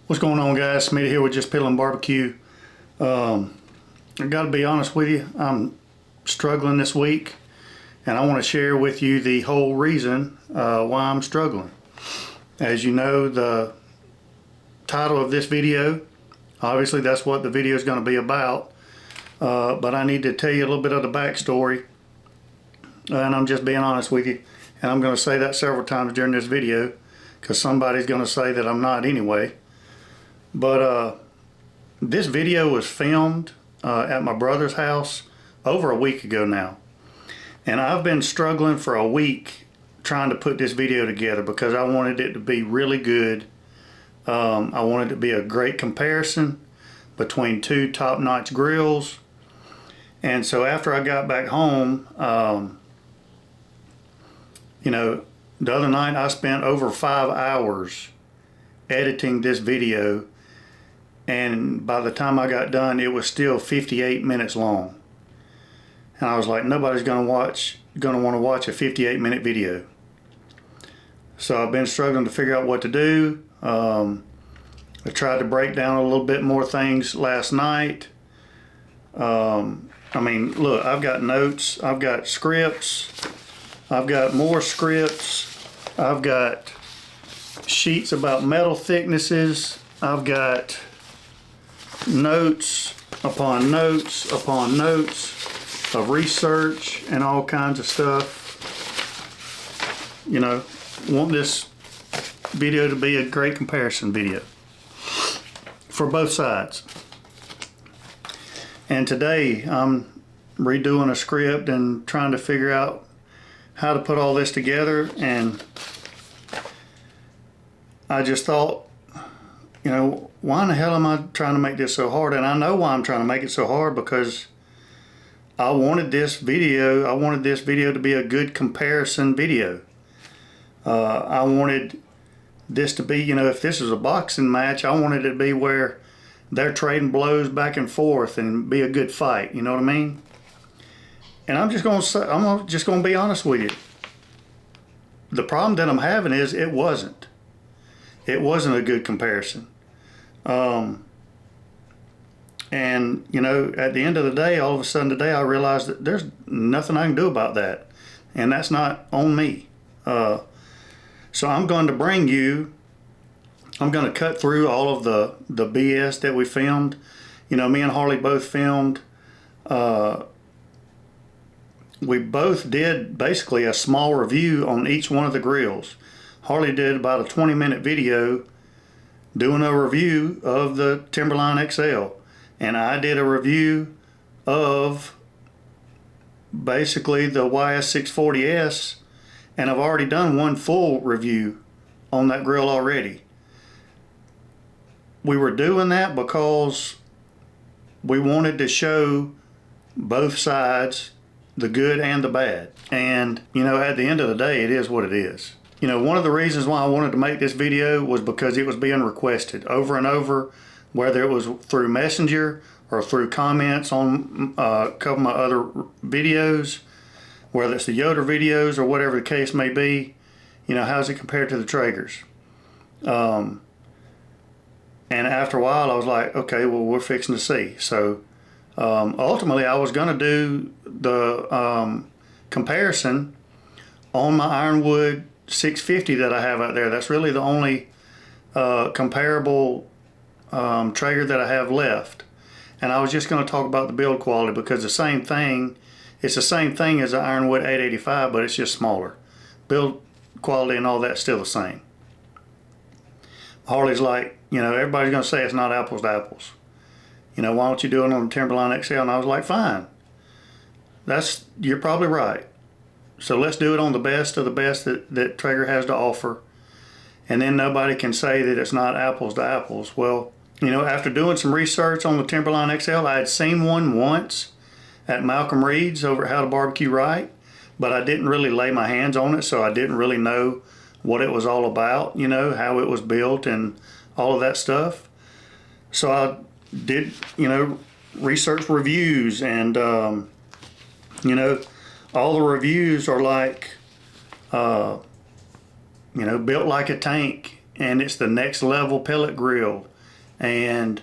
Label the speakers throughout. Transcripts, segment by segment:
Speaker 1: What's going on, guys? Smitty here with Just Peeling Barbecue. I gotta be honest with you, I'm struggling this week, and I want to share with you the whole reason why I'm struggling. As you know, the title of this video, obviously that's what the video is going to be about, but I need to tell you a little bit of the backstory, and I'm just being honest with you, and I'm going to say that several times during this video because somebody's going to say that I'm not anyway. But this video was filmed at my brother's house over a week ago now, and I've been struggling for a week trying to put this video together because I wanted it to be really good. I wanted it to be a great comparison between two top-notch grills. And so after I got back home, you know, the other night I spent over 5 hours editing this video, and by the time I got done it was still 58 minutes long. And I was like, nobody's gonna want to watch a 58-minute video. So I've been struggling to figure out what to do. I tried to break down a little bit more things last night. I mean, look, I've got notes, I've got scripts, I've got more scripts, I've got sheets about metal thicknesses, I've got notes upon notes upon notes of research and all kinds of stuff. You know, want this video to be a great comparison video for both sides. And today I'm redoing a script and trying to figure out how to put all this together, and I just thought, you know, why in the hell am I trying to make this so hard? And I know why I'm trying to make it so hard, because I wanted this video to be a good comparison video. I wanted this to be, you know, if this is a boxing match, I wanted it to be where they're trading blows back and forth and be a good fight, you know what I mean? And I'm just gonna say, I'm just gonna be honest with you. The problem that I'm having is it wasn't a good comparison. And you know, at the end of the day, all of a sudden today I realized that there's nothing I can do about that, and that's not on me. So I'm going to I'm going to cut through all of the BS that we filmed. You know, me and Harley both filmed. We both did basically a small review on each one of the grills. Harley did about a 20-minute video doing a review of the Timberline XL, and I did a review of basically the YS640S, and I've already done one full review on that grill already. We were doing that because we wanted to show both sides, the good and the bad. And you know, at the end of the day, it is what it is. You know, one of the reasons why I wanted to make this video was because it was being requested over and over, whether it was through Messenger or through comments on a couple of my other videos, whether it's the Yoder videos or whatever the case may be. You know, how's it compared to the Traegers? And after a while I was like, okay, well, we're fixing to see. So ultimately I was going to do the comparison on my Ironwood 650 that I have out there. That's really the only comparable Traeger that I have left. And I was just going to talk about the build quality, because it's the same thing as the Ironwood 885, but it's just smaller. Build quality and all that's still the same. Harley's like, you know, everybody's going to say it's not apples to apples. You know, why don't you do it on the Timberline XL? And I was like, fine. You're probably right. So let's do it on the best of the best that Traeger has to offer. And then nobody can say that it's not apples to apples. Well, you know, after doing some research on the Timberline XL, I had seen one once at Malcolm Reed's over at How to Barbecue Right, but I didn't really lay my hands on it, so I didn't really know what it was all about, you know, how it was built and all of that stuff. So I did, you know, research reviews, and you know, all the reviews are like, you know, built like a tank, and it's the next level pellet grill, and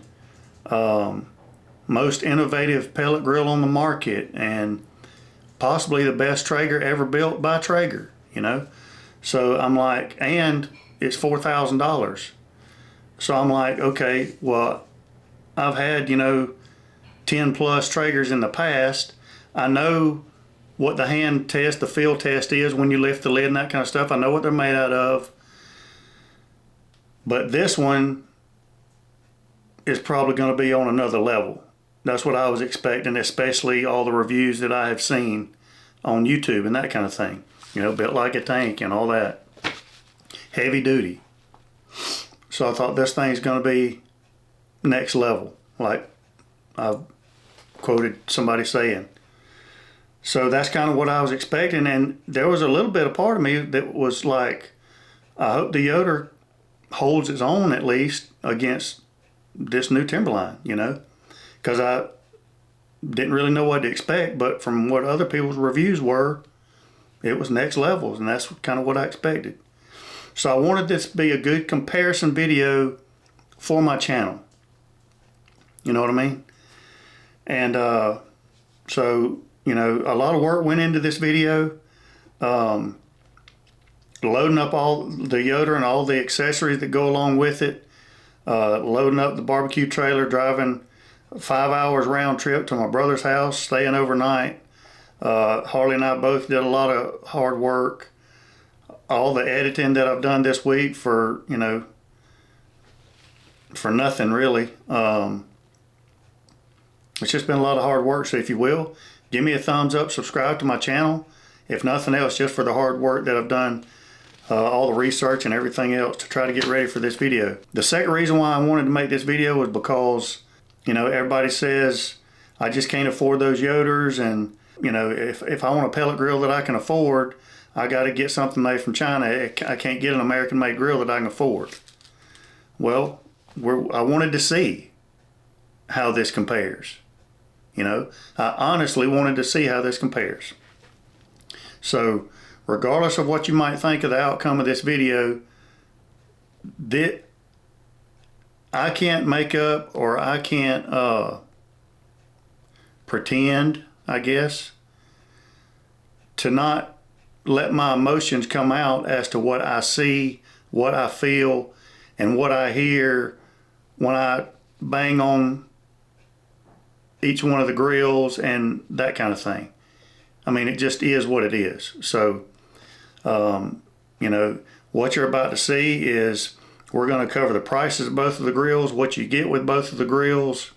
Speaker 1: most innovative pellet grill on the market, and possibly the best Traeger ever built by Traeger, you know. So I'm like, and it's $4,000. So I'm like, okay, well, I've had, you know, 10 plus Traegers in the past. I know what the hand test, the feel test is when you lift the lid and that kind of stuff. I know what they're made out of. But this one is probably going to be on another level. That's what I was expecting, especially all the reviews that I have seen on YouTube and that kind of thing. You know, built like a tank and all that. Heavy duty. So I thought this thing's going to be next level, like I've quoted somebody saying. So that's kind of what I was expecting, and there was a little bit of part of me that was like, I hope the Yoder holds its own at least against this new Timberline, you know, because I didn't really know what to expect, but from what other people's reviews were, it was next levels, and that's kind of what I expected. So I wanted this to be a good comparison video for my channel. You know what I mean? And so, you know, a lot of work went into this video. Loading up all the Yoder and all the accessories that go along with it. Loading up the barbecue trailer, driving 5 hours round trip to my brother's house, staying overnight. Harley and I both did a lot of hard work. All the editing that I've done this week for, you know, for nothing really. It's just been a lot of hard work. So if you will, give me a thumbs up, subscribe to my channel. If nothing else, just for the hard work that I've done, all the research and everything else to try to get ready for this video. The second reason why I wanted to make this video was because, you know, everybody says I just can't afford those Yoders, and, you know, if I want a pellet grill that I can afford, I got to get something made from China. I can't get an American-made grill that I can afford. Well, I wanted to see how this compares. You know, I honestly wanted to see how this compares. So, regardless of what you might think of the outcome of this video, I can't make up, or I can't pretend, I guess, to not let my emotions come out as to what I see, what I feel, and what I hear when I bang on each one of the grills and that kind of thing. I mean, it just is what it is. So, you know, what you're about to see is we're going to cover the prices of both of the grills, what you get with both of the grills.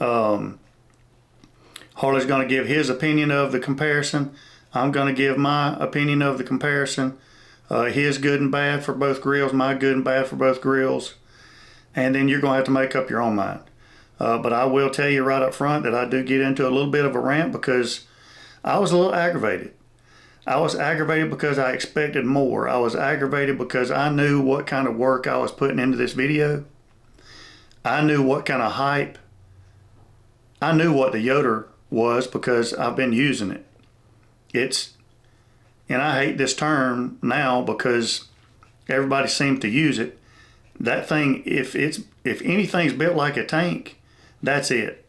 Speaker 1: Harley's going to give his opinion of the comparison. I'm going to give my opinion of the comparison. His good and bad for both grills, my good and bad for both grills. And then you're going to have to make up your own mind. But I will tell you right up front that I do get into a little bit of a rant because I was a little aggravated. I was aggravated because I expected more. I was aggravated because I knew what kind of work I was putting into this video. I knew what kind of hype. I knew what the Yoder was because I've been using it. And I hate this term now because everybody seems to use it. That thing, if anything's built like a tank, that's it.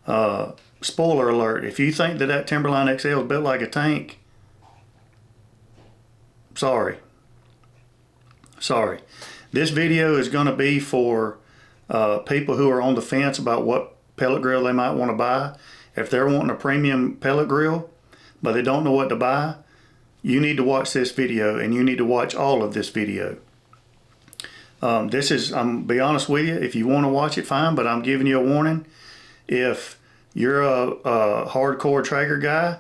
Speaker 1: Spoiler alert, if you think that Timberline XL is built like a tank, sorry. This video is going to be for people who are on the fence about what pellet grill they might want to buy. If they're wanting a premium pellet grill, but they don't know what to buy, you need to watch this video, and you need to watch all of this video. I'm be honest with you, if you want to watch it, fine, but I'm giving you a warning. If you're a hardcore Traeger guy,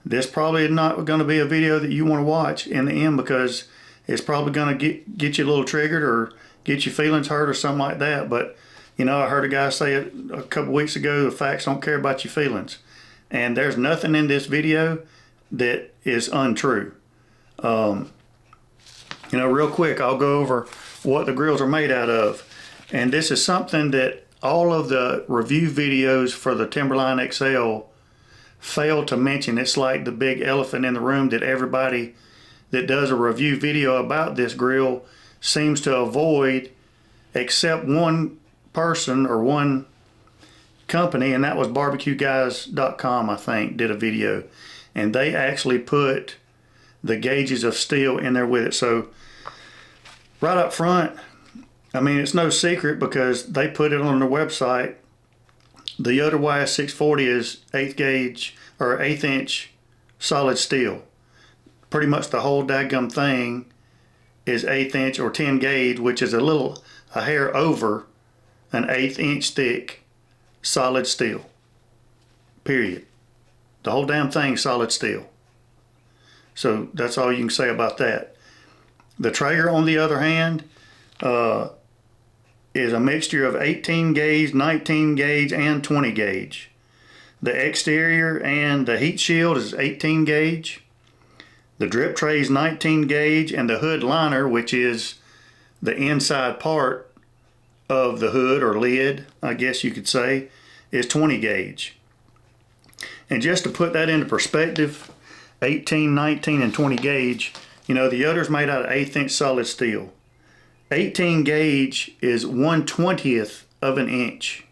Speaker 1: this probably is not going to be a video that you want to watch in the end, because it's probably going to get you a little triggered or get your feelings hurt or something like that. But, you know, I heard a guy say it a couple weeks ago, the facts don't care about your feelings. And there's nothing in this video that is untrue. You know, real quick, I'll go over what the grills are made out of. And this is something that all of the review videos for the Timberline XL fail to mention. It's like the big elephant in the room that everybody that does a review video about this grill seems to avoid, except one person or one company, and that was barbecueguys.com, I think, did a video, and they actually put the gauges of steel in there with it. So right up front, I mean, it's no secret because they put it on their website. The Yoder YS640 is 8th gauge or 1/8 inch solid steel. Pretty much the whole daggum thing is 1/8 inch or 10 gauge, which is a hair over an 1/8 inch thick solid steel. Period. The whole damn thing solid steel. So that's all you can say about that. The Traeger, on the other hand, is a mixture of 18 gauge, 19 gauge, and 20 gauge. The exterior and the heat shield is 18 gauge. The drip tray is 19 gauge, and the hood liner, which is the inside part of the hood or lid, I guess you could say, is 20 gauge. And just to put that into perspective, 18, 19, and 20 gauge, you know, the Yoder's made out of 1/8 inch solid steel. 18 gauge is 1/20th of an inch.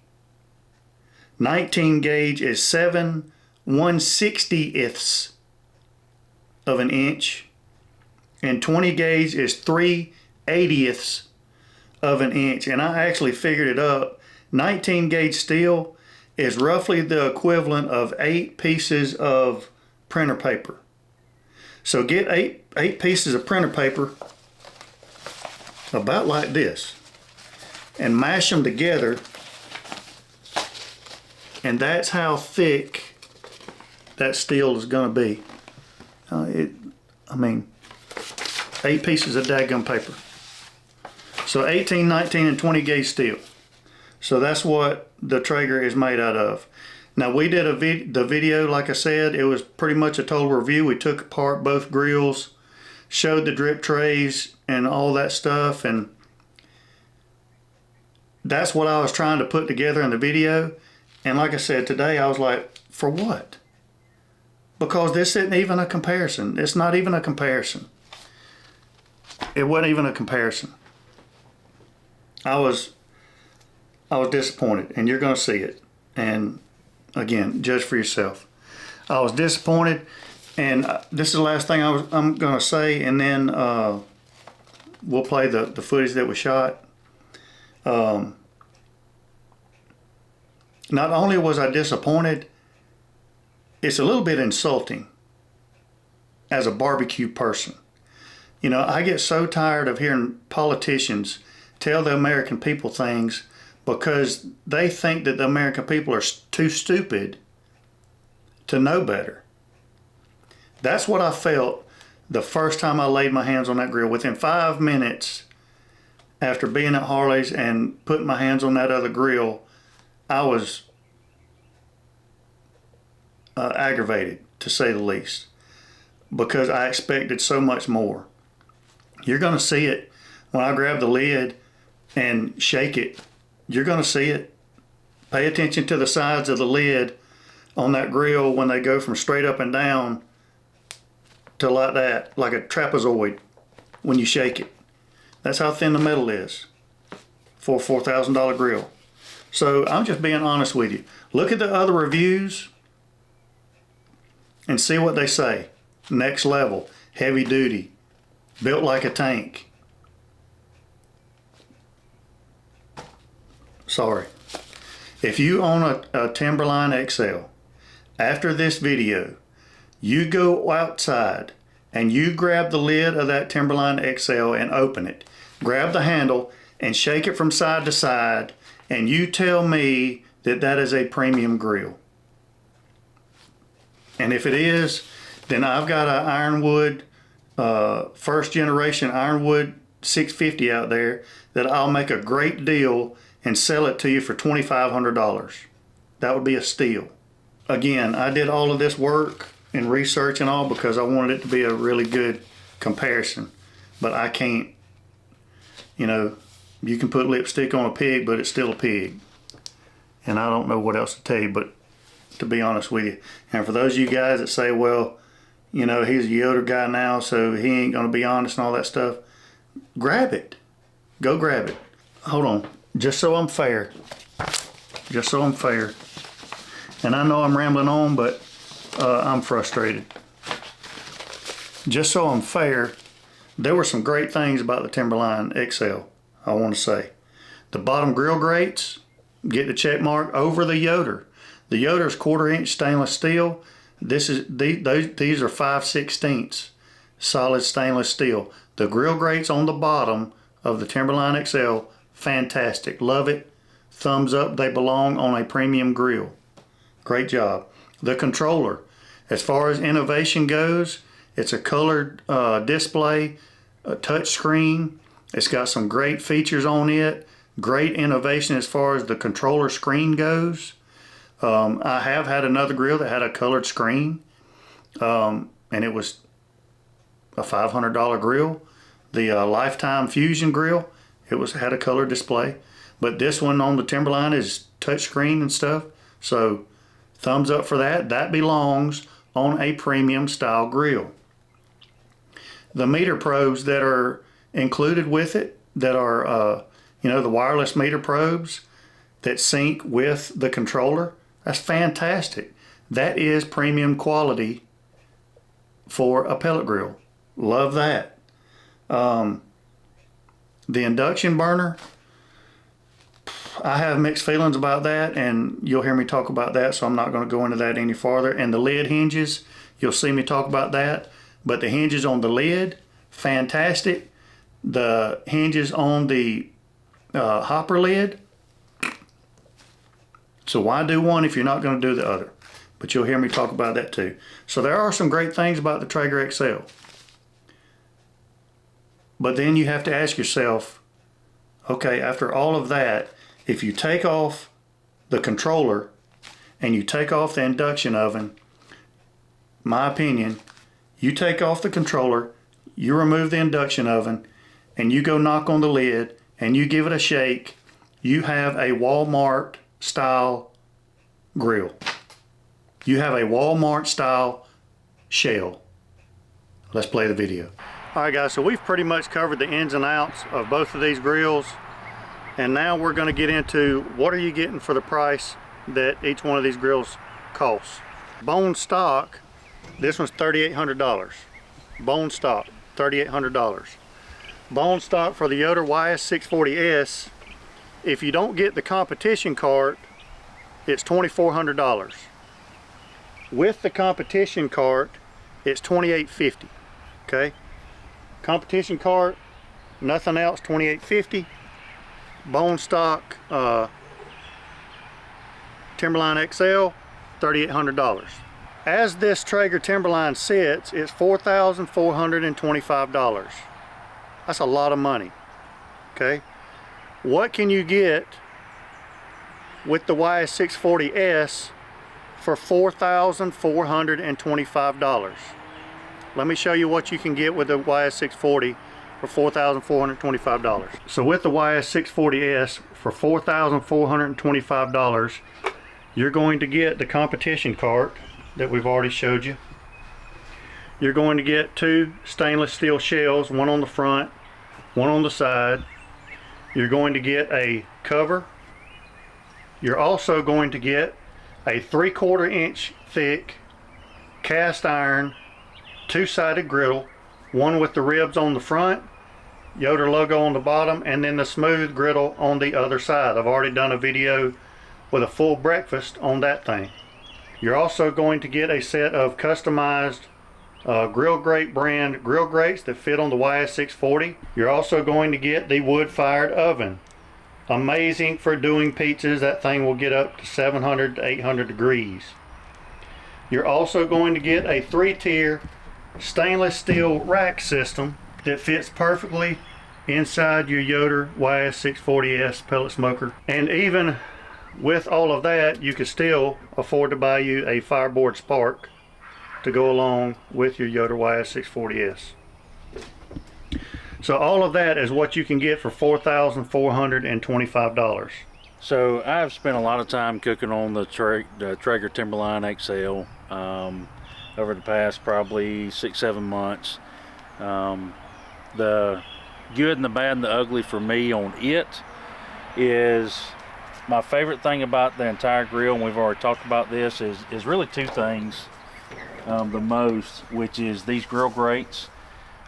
Speaker 1: 19 gauge is 7 1/60ths of an inch. And 20 gauge is 3/80ths of an inch. And I actually figured it up. 19 gauge steel is roughly the equivalent of 8 pieces of printer paper. So get eight pieces of printer paper about like this and mash them together, and that's how thick that steel is going to be. I mean, 8 pieces of daggum paper. So 18, 19, and 20 gauge steel. So that's what the Traeger is made out of. Now we did the video, like I said, it was pretty much a total review. We took apart both grills, showed the drip trays and all that stuff, and that's what I was trying to put together in the video. And like I said, today I was like, for what? Because this isn't even a comparison. It's not even a comparison. It wasn't even a comparison. I was disappointed, and you're going to see it. And again, judge for yourself. I was disappointed, and this is the last thing I'm going to say, and then we'll play the footage that was shot. Not only was I disappointed, it's a little bit insulting as a barbecue person. You know, I get so tired of hearing politicians tell the American people things because they think that the American people are too stupid to know better. That's what I felt the first time I laid my hands on that grill. Within 5 minutes after being at Harley's and putting my hands on that other grill, I was aggravated, to say the least, because I expected so much more. You're going to see it when I grab the lid and shake it. You're going to see it. Pay attention to the sides of the lid on that grill when they go from straight up and down to like that, like a trapezoid when you shake it. That's how thin the metal is for a $4,000 grill. So I'm just being honest with you. Look at the other reviews and see what they say. Next level, heavy duty, built like a tank. Sorry. If you own a Timberline XL, after this video, you go outside and you grab the lid of that Timberline XL and open it. Grab the handle and shake it from side to side, and you tell me that that is a premium grill. And if it is, then I've got an Ironwood, first generation Ironwood 650 out there that I'll make a great deal and sell it to you for $2,500. That would be a steal. Again, I did all of this work and research and all because I wanted it to be a really good comparison. But I can't, you know, you can put lipstick on a pig, but it's still a pig. And I don't know what else to tell you, but to be honest with you. And for those of you guys that say, well, you know, he's a Yoder guy now, so he ain't going to be honest and all that stuff, grab it. Go grab it. Hold on. just so I'm fair, and I know I'm rambling on, but I'm frustrated. Just so I'm fair, there were some great things about the Timberline XL, I want to say. The bottom grill grates, get the check mark over the Yoder. The Yoder is 1/4 inch stainless steel. These are 5/16 solid stainless steel. The grill grates on the bottom of the Timberline XL, fantastic. Love it. Thumbs up. They belong on a premium grill. Great job. The controller, as far as innovation goes, it's a colored display, a touch screen. It's got some great features on it. Great innovation as far as the controller screen goes. I have had another grill that had a colored screen, and it was a $500 grill. The Lifetime Fusion grill, had a color display, but this one on the Timberline is touch screen and stuff. So thumbs up for that. That belongs on a premium style grill. The meter probes that are included with it, that are the wireless meter probes that sync with the controller, that's fantastic. That is premium quality for a pellet grill. Love that. The induction burner, I have mixed feelings about that, and you'll hear me talk about that, so I'm not going to go into that any farther. And the lid hinges, you'll see me talk about that. But the hinges on the lid, fantastic. The hinges on the hopper lid, so why do one if you're not going to do the other? But you'll hear me talk about that too. So there are some great things about the Traeger XL. But then you have to ask yourself, okay, after all of that, if you take off the controller and you take off the induction oven, my opinion, you take off the controller, you remove the induction oven, and you go knock on the lid and you give it a shake, you have a Walmart style grill. You have a Walmart style shell. Let's play the video. All right guys, so we've pretty much covered the ins and outs of both of these grills, and now we're going to get into what are you getting for the price that each one of these grills costs. Bone stock, this one's $3,800. Bone stock, $3,800. Bone stock for the Yoder YS640S, if you don't get the competition cart, it's $2,400. With the competition cart, it's $2,850. Okay, competition cart, nothing else, $2,850. Bone stock Timberline XL, $3,800. As this Traeger Timberline sits, it's $4,425. That's a lot of money. Okay, what can you get with the YS640S for $4,425? Let me show you what you can get with the YS640 for $4,425. So with the YS640S for $4,425, you're going to get the competition cart that we've already showed you. You're going to get 2 stainless steel shells, one on the front, one on the side. You're going to get a cover. You're also going to get a 3/4 inch thick cast iron 2-sided griddle, one with the ribs on the front, Yoder logo on the bottom, and then the smooth griddle on the other side. I've already done a video with a full breakfast on that thing. You're also going to get a set of customized grill grate brand grill grates that fit on the YS640. You're also going to get the wood-fired oven. Amazing for doing pizzas. That thing will get up to 700 to 800 degrees. You're also going to get a 3-tier stainless steel rack system that fits perfectly inside your Yoder YS640S pellet smoker. And even with all of that, you could still afford to buy you a Fireboard Spark to go along with your Yoder YS640S. So all of that is what you can get for $4,425.
Speaker 2: So I've spent a lot of time cooking on the Traeger Timberline XL over the past probably 6-7 months. The good and the bad and the ugly for me on it is my favorite thing about the entire grill, and we've already talked about this, is really two things the most, which is these grill grates.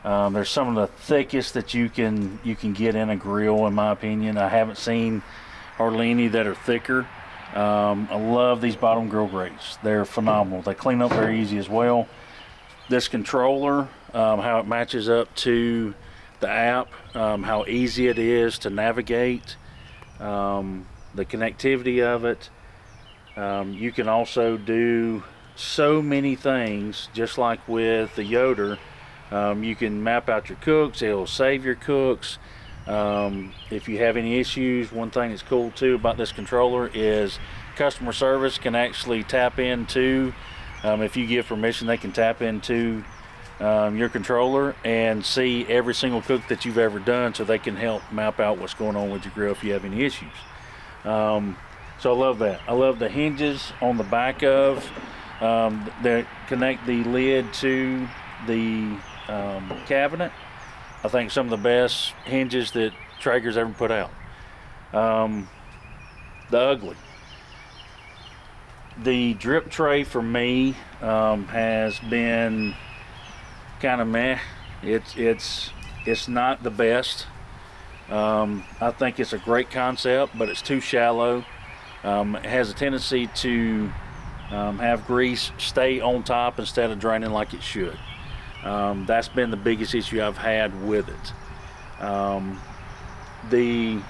Speaker 2: They're some of the thickest that you can get in a grill, in my opinion. I haven't seen hardly any that are thicker. I love these bottom grill grates. They're phenomenal. They clean up very easy as well. This controller, how it matches up to the app, how easy it is to navigate, the connectivity of it. You can also do so many things, just like with the Yoder. You can map out your cooks, it'll save your cooks. If you have any issues, one thing that's cool too about this controller is customer service can actually tap into, if you give permission, they can tap into your controller and see every single cook that you've ever done, so they can help map out what's going on with your grill if you have any issues. So I love that. I love the hinges on the back of that connect the lid to the cabinet. I think some of the best hinges that Traeger's ever put out. The ugly. The drip tray for me has been kind of meh. It's not the best. I think it's a great concept, but it's too shallow. It has a tendency to have grease stay on top instead of draining like it should. That's been the biggest issue I've had with it. The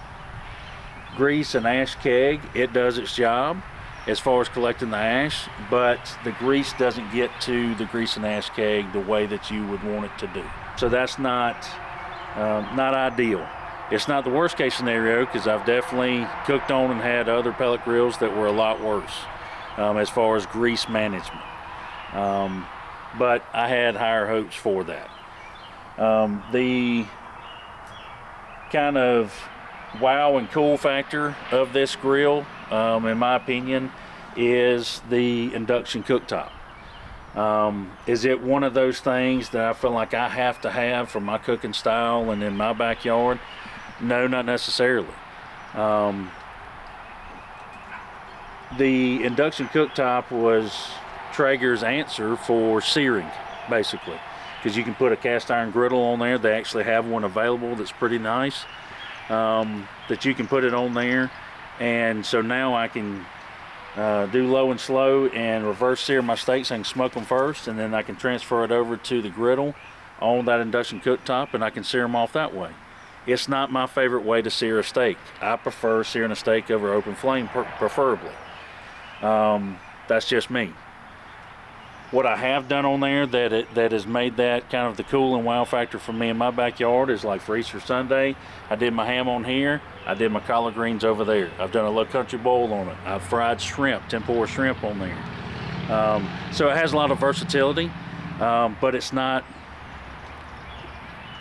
Speaker 2: grease and ash keg, it does its job as far as collecting the ash, but the grease doesn't get to the grease and ash keg the way that you would want it to do. So that's not ideal. It's not the worst case scenario, because I've definitely cooked on and had other pellet grills that were a lot worse as far as grease management. But I had higher hopes for that. The kind of wow and cool factor of this grill, in my opinion, is the induction cooktop. Is it one of those things that I feel like I have to have for my cooking style and in my backyard? No, not necessarily. The induction cooktop was Traeger's answer for searing, basically, because you can put a cast iron griddle on there. They actually have one available that's pretty nice, that you can put it on there, and so now I can do low and slow and reverse sear my steaks. I can smoke them first, and then I can transfer it over to the griddle on that induction cooktop, and I can sear them off that way. It's not my favorite way to sear a steak. I prefer searing a steak over open flame, preferably. That's just me. What I have done on there that has made that kind of the cool and wow factor for me in my backyard is, like for Easter Sunday, I did my ham on here, I did my collard greens over there. I've done a low country boil on it. I've fried shrimp, tempura shrimp on there. So it has a lot of versatility, but it's not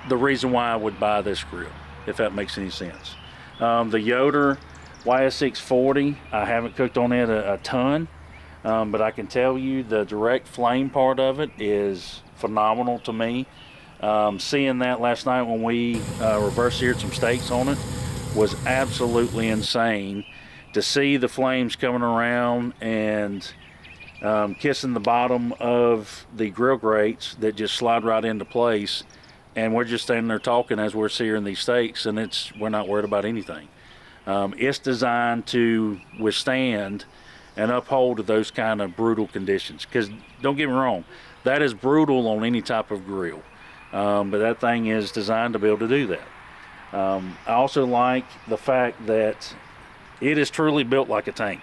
Speaker 2: the reason why I would buy this grill, if that makes any sense. The Yoder YS640, I haven't cooked on it a ton. But I can tell you the direct flame part of it is phenomenal to me. Seeing that last night when we reverse seared some steaks on it was absolutely insane. To see the flames coming around and kissing the bottom of the grill grates that just slide right into place, and we're just standing there talking as we're searing these steaks, and we're not worried about anything. It's designed to withstand and uphold those kind of brutal conditions, because don't get me wrong, that is brutal on any type of grill, but that thing is designed to be able to do that. I also like the fact that it is truly built like a tank.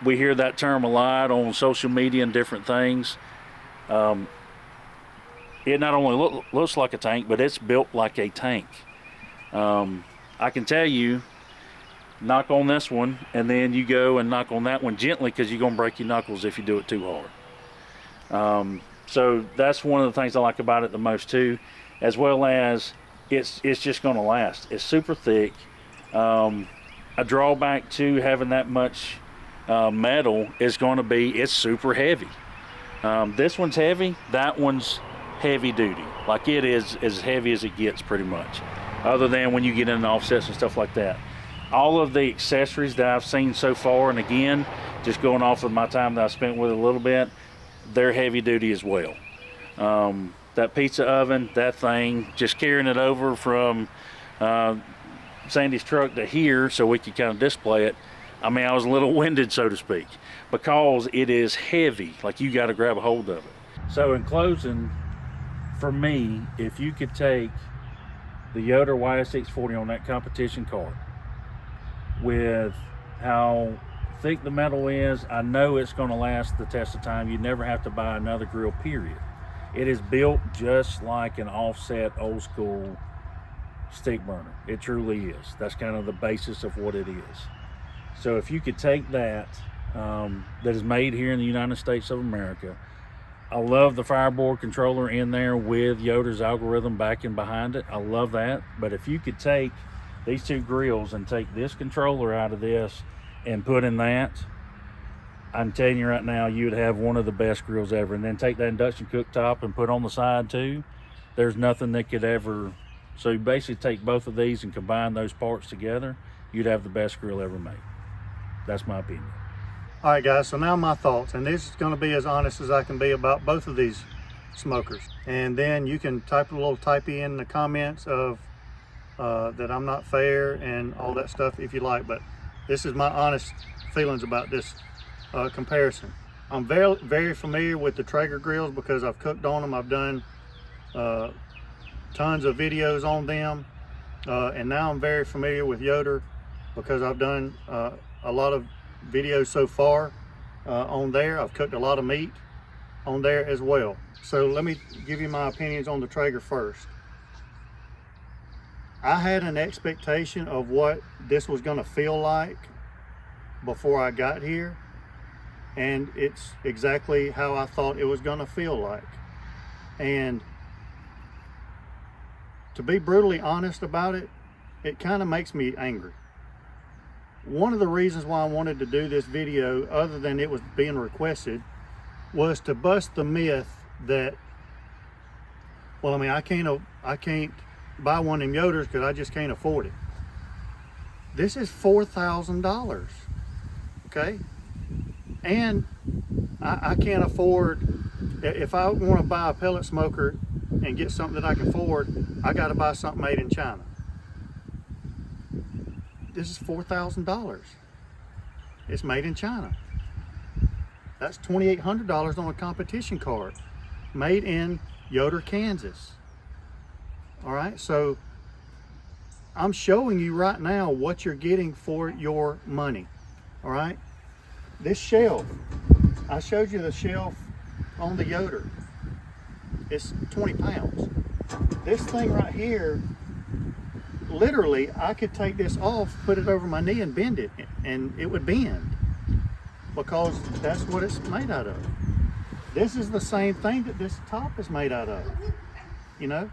Speaker 2: We hear that term a lot on social media and different things. It not only looks like a tank, but it's built like a tank. I can tell you, knock on this one, and then you go and knock on that one gently, because you're gonna break your knuckles if you do it too hard. So that's one of the things I like about it the most too, as well as it's just gonna last. It's super thick. A drawback to having that much metal is going to be it's super heavy. This one's heavy, that one's heavy duty. Like, it is as heavy as it gets, pretty much. other than when you get into offsets and stuff like that. All of the accessories that I've seen so far, and again, just going off of my time that I spent with it a little bit, they're heavy duty as well. That pizza oven, that thing, just carrying it over from Sandy's truck to here so we could kind of display it. I mean, I was a little winded, so to speak, because it is heavy, like you got to grab a hold of it. So in closing, for me, if you could take the Yoder YS640 on that competition cart, with how thick the metal is, I know it's going to last the test of time. You never have to buy another grill, period. It is built just like an offset old school stick burner. It truly is. That's kind of the basis of what it is. So if you could take that, that is made here in the United States of America. I love the fireboard controller in there with Yoder's algorithm backing behind it. I love that. But if you could take these two grills and take this controller out of this and put in that, I'm telling you right now, you would have one of the best grills ever. And then take that induction cooktop and put on the side too. There's nothing that could ever, so you basically take both of these and combine those parts together, you'd have the best grill ever made. That's my opinion.
Speaker 1: All right, guys, so now my thoughts, and this is going to be as honest as I can be about both of these smokers. And then you can type a little typey in the comments of that I'm not fair and all that stuff if you like, but this is my honest feelings about this comparison. I'm very familiar with the Traeger grills because I've cooked on them. I've done tons of videos on them, and now I'm very familiar with Yoder because I've done a lot of videos so far on there. I've cooked a lot of meat on there as well. So let me give you my opinions on the Traeger first. I had an expectation of what this was going to feel like before I got here, and it's exactly how I thought it was going to feel like. And to be brutally honest about it, it kind of makes me angry. One of the reasons why I wanted to do this video, other than it was being requested, was to bust the myth that, well, I mean, I can't buy one of them Yoders because I just can't afford it. This is $4,000, okay? And I can't afford, if I want to buy a pellet smoker and get something that I can afford, I got to buy something made in China. This is $4,000. It's made in China. That's $2,800 on a competition card, made in Yoder, Kansas. All right, so I'm showing you right now what you're getting for your money. All right, this shelf, I showed you the shelf on the Yoder. It's 20 pounds. This thing right here, literally, I could take this off, put it over my knee and bend it, and it would bend because that's what it's made out of. This is the same thing that this top is made out of, you know?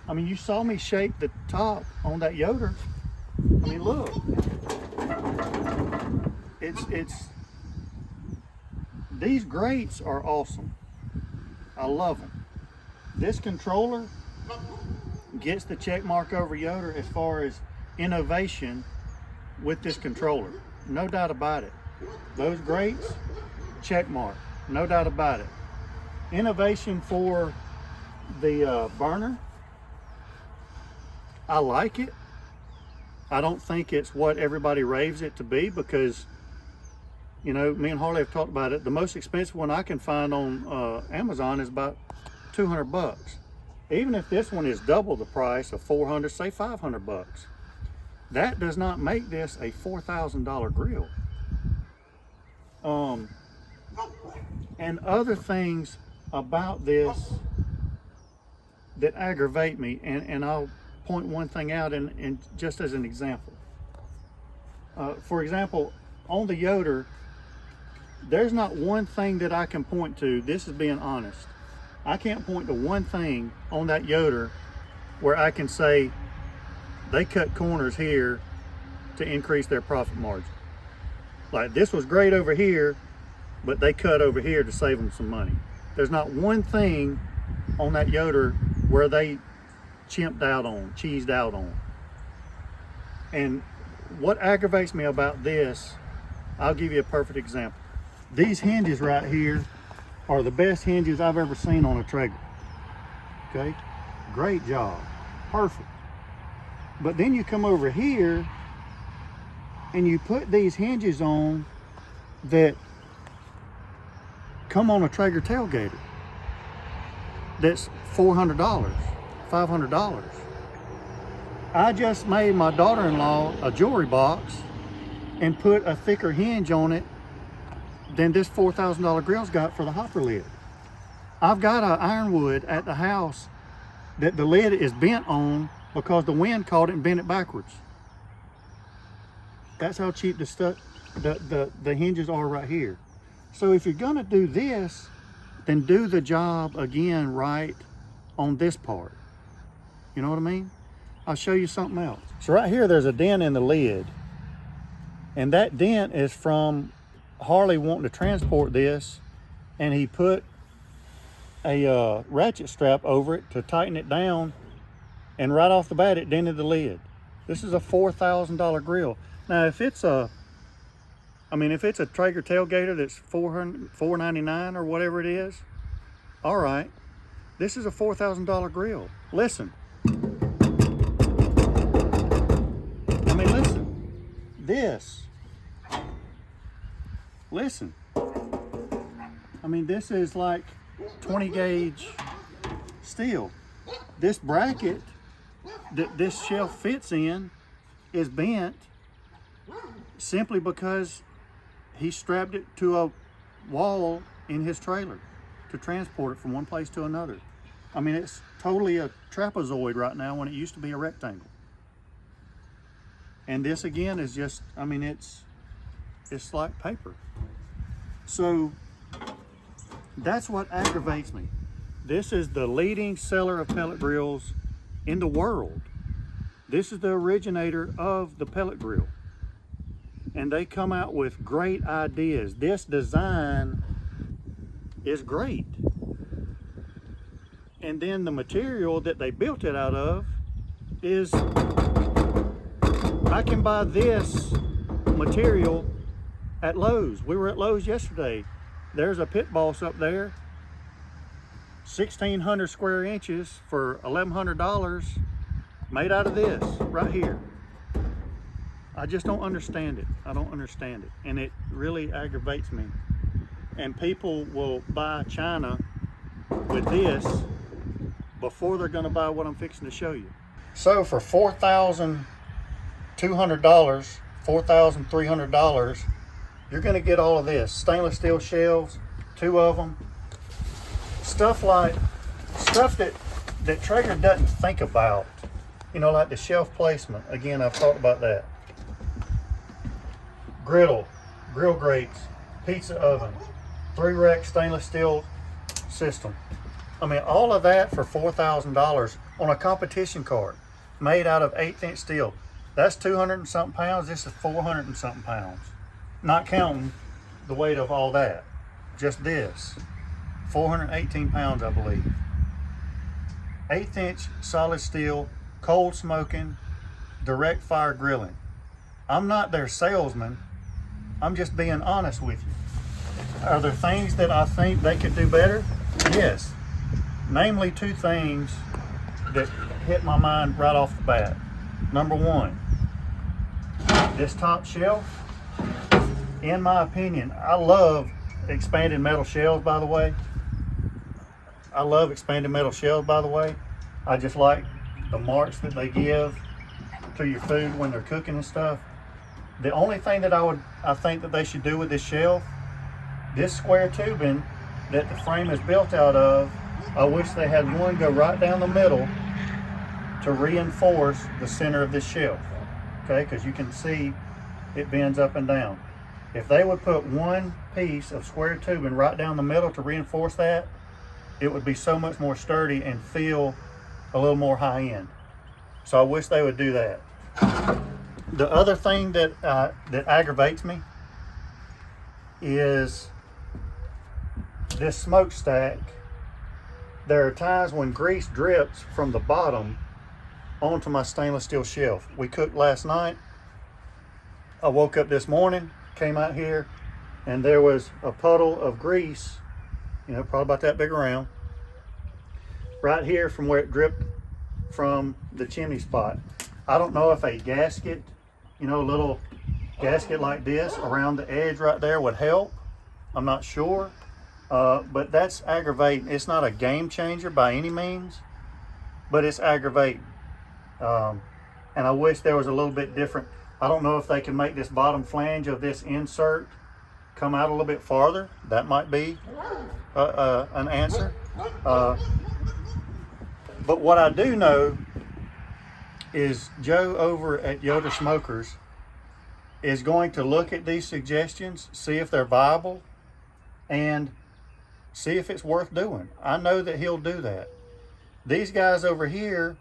Speaker 1: I mean, you saw me shape the top on that Yoder. I mean, look. It's these grates are awesome. I love them. This controller gets the check mark over Yoder as far as innovation with this controller. No doubt about it. Those grates, check mark. No doubt about it. Innovation for the burner, I like it. I don't think it's what everybody raves it to be because, you know, me and Harley have talked about it. The most expensive one I can find on Amazon is about 200 bucks. Even if this one is double the price of 400, say 500 bucks, that does not make this a $4,000 grill. And other things about this that aggravate me, and I'll point one thing out and just as an example. For example, on the Yoder, there's not one thing that I can point to. This is being honest. I can't point to one thing on that Yoder where I can say they cut corners here to increase their profit margin. Like, this was great over here, but they cut over here to save them some money. There's not one thing on that Yoder where they chimped out on, cheesed out on. And what aggravates me about this, I'll give you a perfect example. These hinges right here are the best hinges I've ever seen on a Traeger. Okay, great job, perfect. But then you come over here and you put these hinges on that come on a Traeger tailgater. That's $400, $500. I just made my daughter-in-law a jewelry box and put a thicker hinge on it than this $4,000 grill's got for the hopper lid. I've got an ironwood at the house that the lid is bent on because the wind caught it and bent it backwards. That's how cheap the stuff, the hinges are right here. So if you're gonna do this, then do the job again right on this part. You know what I mean? I'll show you something else. So right here, there's a dent in the lid. And that dent is from Harley wanting to transport this, and he put a ratchet strap over it to tighten it down, and right off the bat, it dented the lid. This is a $4,000 grill. Now, if it's a Traeger tailgater that's $499 or whatever it is, all right. This is a $4,000 grill. Listen. I mean, listen. This. Listen. I mean, this is like 20 gauge steel. This bracket that this shelf fits in is bent simply because he strapped it to a wall in his trailer to transport it from one place to another. I mean, it's totally a trapezoid right now when it used to be a rectangle. And this again is just, I mean, it's like paper. So that's what aggravates me. This is the leading seller of pellet grills in the world. This is the originator of the pellet grill. And they come out with great ideas. This design is great. And then the material that they built it out of is, I can buy this material at Lowe's. We were at Lowe's yesterday. There's a pit boss up there, 1,600 square inches for $1,100, made out of this right here. I just don't understand it. I don't understand it. And it really aggravates me. And people will buy China with this before they're gonna buy what I'm fixing to show you. So for $4,200, $4,300, you're gonna get all of this. Stainless steel shelves, 2 of them. Stuff that Traeger doesn't think about. You know, like the shelf placement. Again, I've talked about that. Grill grates, pizza oven, 3-rack stainless steel system. I mean, all of that for $4,000 on a competition cart made out of 1/8 inch steel. That's 200 and something pounds. This is 400 and something pounds. Not counting the weight of all that. Just this. 418 pounds, I believe. 1/8 inch solid steel, cold smoking, direct fire grilling. I'm not their salesman. I'm just being honest with you. Are there things that I think they could do better? Yes. Namely 2 things that hit my mind right off the bat. Number 1, this top shelf, in my opinion, I love expanded metal shelves, by the way. I love expanded metal shelves, by the way. I just like the marks that they give to your food when they're cooking and stuff. The only thing that I think that they should do with this shelf, this square tubing that the frame is built out of, I wish they had one go right down the middle to reinforce the center of this shelf. Okay, because you can see it bends up and down. If they would put one piece of square tubing right down the middle to reinforce that, it would be so much more sturdy and feel a little more high end. So I wish they would do that. The other thing that aggravates me is this smokestack. There are times when grease drips from the bottom onto my stainless steel shelf. We cooked last night. I woke up this morning, came out here, and there was a puddle of grease, you know, probably about that big around, right here from where it dripped from the chimney spot. I don't know if a gasket, you know, a little gasket like this around the edge right there would help. I'm not sure, but that's aggravating. It's not a game changer by any means, but it's aggravating. And I wish there was a little bit different. I don't know if they can make this bottom flange of this insert come out a little bit farther. That might be an answer. But what I do know is Joe over at Yoder Smokers is going to look at these suggestions, see if they're viable, and see if it's worth doing. I know that he'll do that. These guys over here,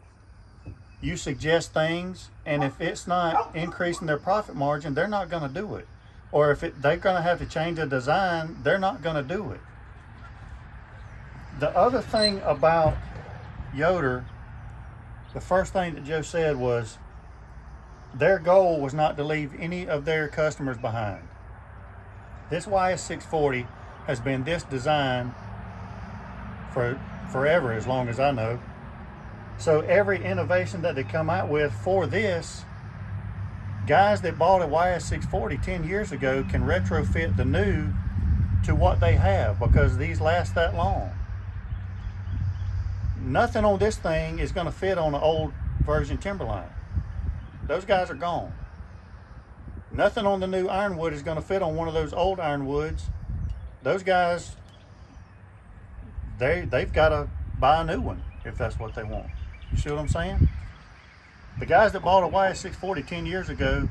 Speaker 1: you suggest things, and if it's not increasing their profit margin, they're not going to do it. Or if they're going to have to change the design, they're not going to do it. The other thing about Yoder, the first thing that Joe said was their goal was not to leave any of their customers behind. This YS640 has been this design for forever, as long as I know. So every innovation that they come out with for this, guys that bought a YS640 10 years ago can retrofit the new to what they have, because these last that long. Nothing on this thing is going to fit on an old version Timberline. Those guys are gone. Nothing on the new ironwood is going to fit on one of those old ironwoods. Those guys, they've got to buy a new one if that's what they want. You see what I'm saying? The guys that bought a YS640 10 years ago,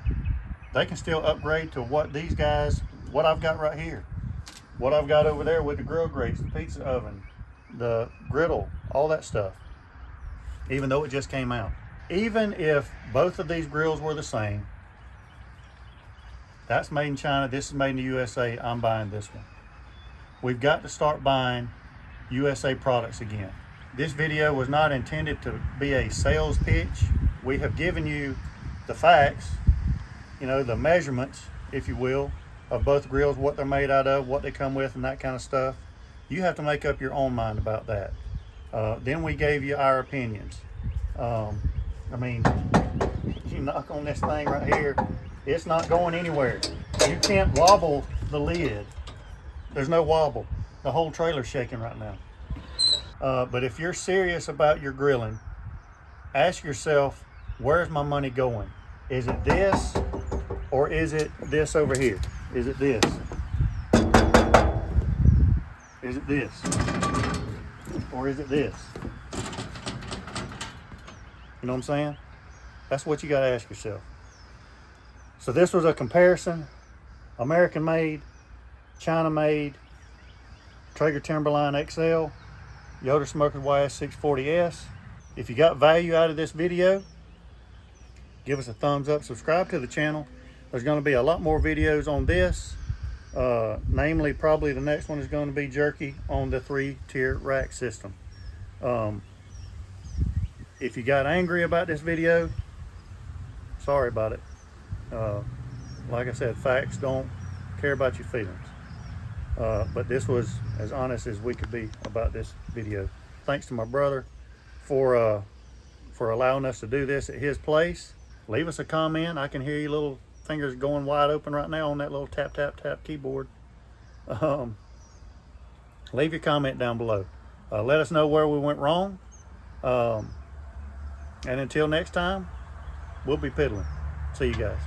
Speaker 1: they can still upgrade to what these guys, what I've got right here, what I've got over there with the grill grates, the pizza oven, the griddle, all that stuff, even though it just came out. Even if both of these grills were the same, that's made in China, this is made in the USA, I'm buying this one. We've got to start buying USA products again. This video was not intended to be a sales pitch. We have given you the facts, you know, the measurements, if you will, of both grills, what they're made out of, what they come with, and that kind of stuff. You have to make up your own mind about that. Then we gave you our opinions. I mean, you knock on this thing right here, it's not going anywhere. You can't wobble the lid. There's no wobble. The whole trailer's shaking right now. But if you're serious about your grilling, ask yourself, where's my money going? Is it this, or is it this over here? Is it this? Is it this? Or is it this? You know what I'm saying? That's what you got to ask yourself. So this was a comparison. American made, China made, TRAEGER Timberline XL, Yoder Smokers YS640S. If you got value out of this video, give us a thumbs up, subscribe to the channel. There's going to be a lot more videos on this. Namely, probably the next one is going to be jerky on the 3-tier rack system. If you got angry about this video, sorry about it. Like I said, facts don't care about your feelings. But this was as honest as we could be about this video. Thanks to my brother for allowing us to do this at his place. Leave us a comment. I can hear your little fingers going wide open right now on that little tap, tap, tap keyboard. Leave your comment down below. Let us know where we went wrong. And until next time, we'll be piddling. See you guys.